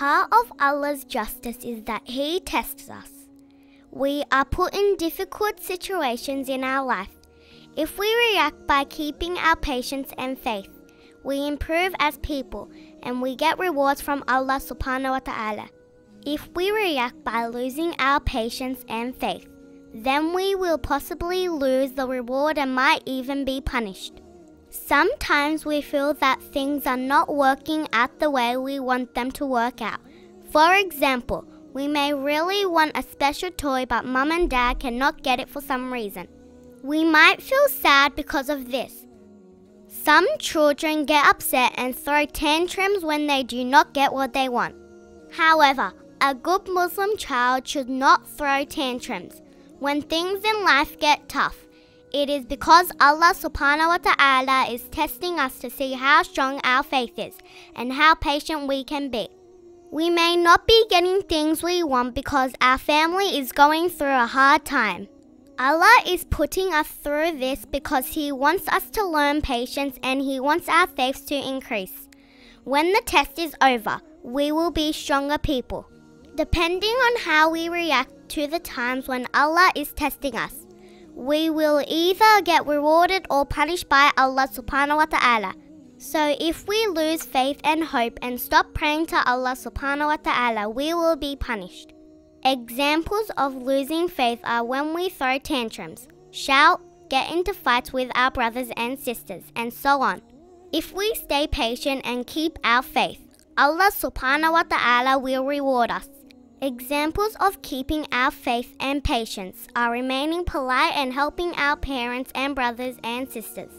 Part of Allah's justice is that He tests us. We are put in difficult situations in our life. If we react by keeping our patience and faith, we improve as people and we get rewards from Allah subhanahu wa ta'ala. If we react by losing our patience and faith, then we will possibly lose the reward and might even be punished. Sometimes we feel that things are not working out the way we want them to work out. For example, we may really want a special toy but mum and dad cannot get it for some reason. We might feel sad because of this. Some children get upset and throw tantrums when they do not get what they want. However, a good Muslim child should not throw tantrums. When things in life get tough, it is because Allah subhanahu wa ta'ala is testing us to see how strong our faith is and how patient we can be. We may not be getting things we want because our family is going through a hard time. Allah is putting us through this because He wants us to learn patience and He wants our faith to increase. When the test is over, we will be stronger people. Depending on how we react to the times when Allah is testing us, we will either get rewarded or punished by Allah subhanahu wa ta'ala. So if we lose faith and hope and stop praying to Allah subhanahu wa ta'ala, we will be punished. Examples of losing faith are when we throw tantrums, shout, get into fights with our brothers and sisters, and so on. If we stay patient and keep our faith, Allah subhanahu wa ta'ala will reward us. Examples of keeping our faith and patience are remaining polite and helping our parents and brothers and sisters.